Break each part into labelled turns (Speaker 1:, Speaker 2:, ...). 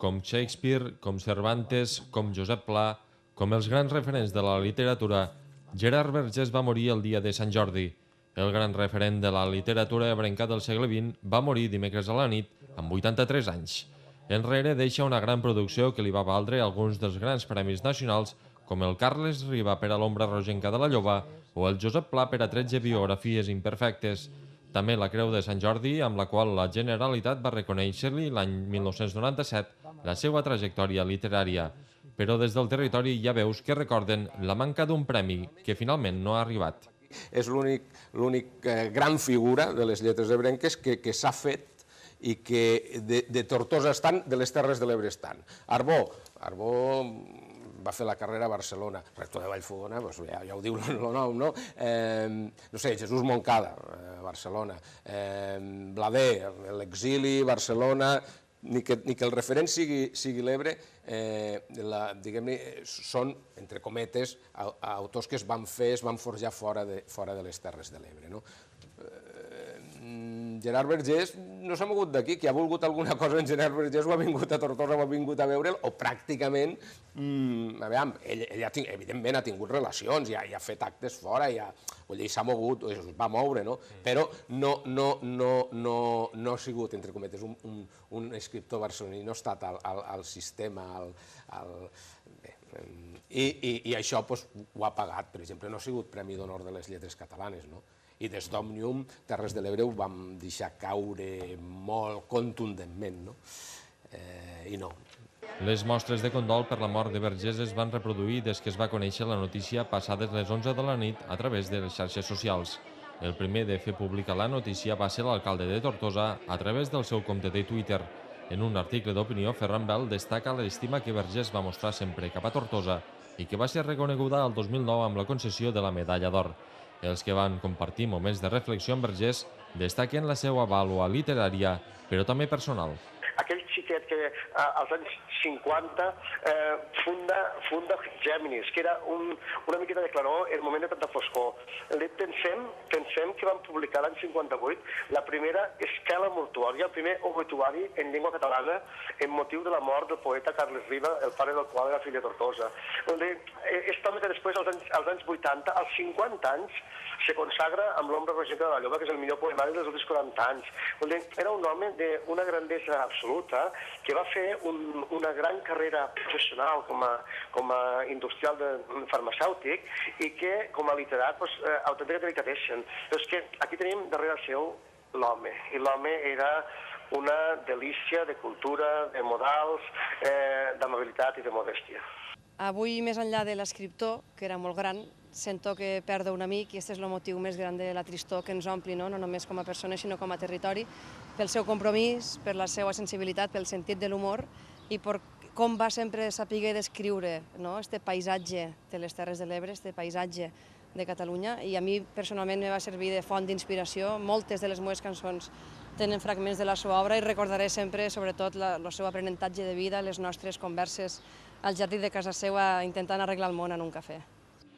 Speaker 1: com Shakespeare, com Cervantes, com Josep Pla, com els grans referents de la literatura, Gerard Vergés va morir el dia de Sant Jordi. El gran referent de la literatura ebrenca del segle XX va morir dimecres a la nit amb 83 anys. Enrere deixa una gran producció que li va valdre alguns dels grans premis nacionals com el Carles Riba per a l'ombra rogenca de la lloba o el Josep Pla per a 13 biografies imperfectes. També la Creu de Sant Jordi, amb la qual la Generalitat va reconèixer-li l'any 1997 la seva trajectòria literària. Però des del territori hi ha veus que recorden la manca d'un premi que finalment no ha arribat.
Speaker 2: És l'únic gran figura de les lletres ebrenques que s'ha fet i que de Tortosa estan, de les Terres de l'Ebre estan. Arbó va fer la carrera a Barcelona, rector de Vallfogona, ja ho diu el nom, no? No sé, Jesús Moncada, Barcelona, Blader, l'exili, Barcelona, ni que el referent sigui l'Ebre, diguem-ne, són, entre cometes, autors que es van forjar fora de les Terres de l'Ebre, no? Gerard Vergés no s'ha mogut d'aquí, qui ha volgut alguna cosa en Gerard Vergés o ha vingut a Tortosa o ha vingut a veure'l, o pràcticament, ell evidentment ha tingut relacions, ja ha fet actes fora, s'ha mogut, es va moure, però no ha sigut, entre cometes, un escriptor barceloní, no ha estat al sistema, i això ho ha pagat. Per exemple, no ha sigut Premi d'Honor de les Lletres Catalanes, no? I des d'Òmnium, Terres de l'Ebre ho vam deixar caure molt contundentment, no? I no.
Speaker 1: Les mostres de condol per la mort de Vergés es van reproduir des que es va conèixer la notícia passades les 11 de la nit a través de les xarxes socials. El primer de fer pública la notícia va ser l'alcalde de Tortosa a través del seu compte de Twitter. En un article d'opinió, Ferran Bel destaca l'estima que Vergés va mostrar sempre cap a Tortosa i que va ser reconeguda el 2009 amb la concessió de la Medalla d'Or. Els que van compartir moments de reflexió amb Vergés destaquen la seva vàlua literària, però també personal.
Speaker 3: Aquell xiquet que als anys 50 funda Géminis, que era una miqueta de claror en el moment de tanta foscor. Pensem que van publicar l'any 58 la primera escala mortuòria, el primer obituari en llengua catalana en motiu de la mort del poeta Carles Riba, el pare del qual era fill de Tortosa. És també que després, als anys 80, als 50 anys, se consagra amb l'ombra rogenca de la lloba, que és el millor poemari dels últims 40 anys. Era un home d'una grandesa absoluta que va fer una gran carrera professional com a industrial farmacèutic i que, com a literat, autèntica delicatessen. Però és que aquí tenim darrere seu l'home, i l'home era una delícia de cultura, de modals, d'amabilitat i de modèstia.
Speaker 4: Avui, més enllà de l'escriptor, que era molt gran, sento que perdo un amic i aquest és el motiu més gran de la tristor que ens ompli, no només com a persona sinó com a territori, pel seu compromís, per la seva sensibilitat, pel sentit de l'humor i per com va sempre saber descriure este paisatge de les Terres de l'Ebre, este paisatge de Catalunya, i a mi personalment me va servir de font d'inspiració. Moltes de les meves cançons tenen fragments de la seva obra i recordaré sempre, sobretot, el seu aprenentatge de vida, les nostres converses al jardí de casa seva intentant arreglar el món en un cafè.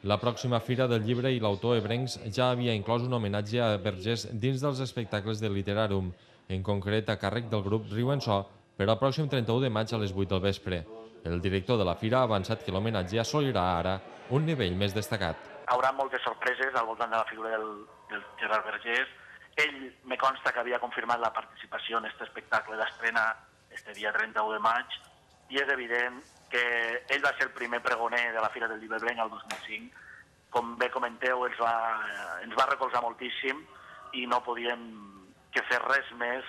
Speaker 1: La pròxima Fira del Llibre i l'autor ebrencs ja havia inclòs un homenatge a Vergés dins dels espectacles de Literàrum, en concret a càrrec del grup Riu en So, per al pròxim 31 de maig a les 8 del vespre. El director de la Fira ha avançat que l'homenatge assolirà ara un nivell més destacat.
Speaker 5: Hi haurà moltes sorpreses al voltant de la figura del Gerard Vergés. Ell me consta que havia confirmat la participació en aquest espectacle d'estrena este dia 31 de maig i és evident que ell va ser el primer pregoner de la Fira del Llibre Ebrenc el 2005. Com bé comenteu, ens va recolzar moltíssim i no podíem que fer res més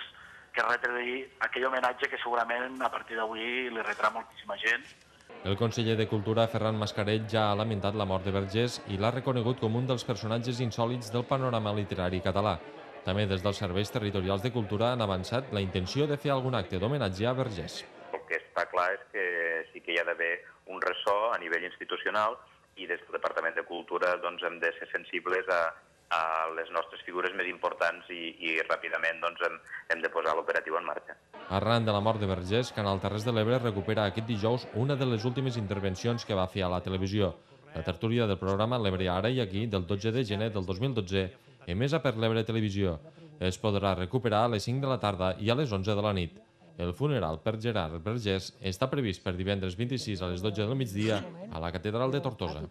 Speaker 5: que retre-li aquell homenatge que segurament a partir d'avui li retrà moltíssima gent.
Speaker 1: El conseller de Cultura, Ferran Mascarell, ja ha lamentat la mort de Vergés i l'ha reconegut com un dels personatges insòlits del panorama literari català. També des dels serveis territorials de cultura han avançat la intenció de fer algun acte d'homenatge a Vergés.
Speaker 6: El que està clar és que sí que hi ha d'haver un ressò a nivell institucional i des del Departament de Cultura hem de ser sensibles a les nostres figures més importants i ràpidament hem de posar l'operatiu en marxa.
Speaker 1: Arran de la mort de Vergés, Canal Terres de l'Ebre recupera aquest dijous una de les últimes intervencions que va fer a la televisió, la tertúlia del programa L'Ebre Ara i Aquí del 12 de gener del 2012, emesa per l'Ebre Televisió. Es podrà recuperar a les 5 de la tarda i a les 11 de la nit. El funeral per Gerard Vergés està previst per divendres 26 a les 12 del migdia a la Catedral de Tortosa.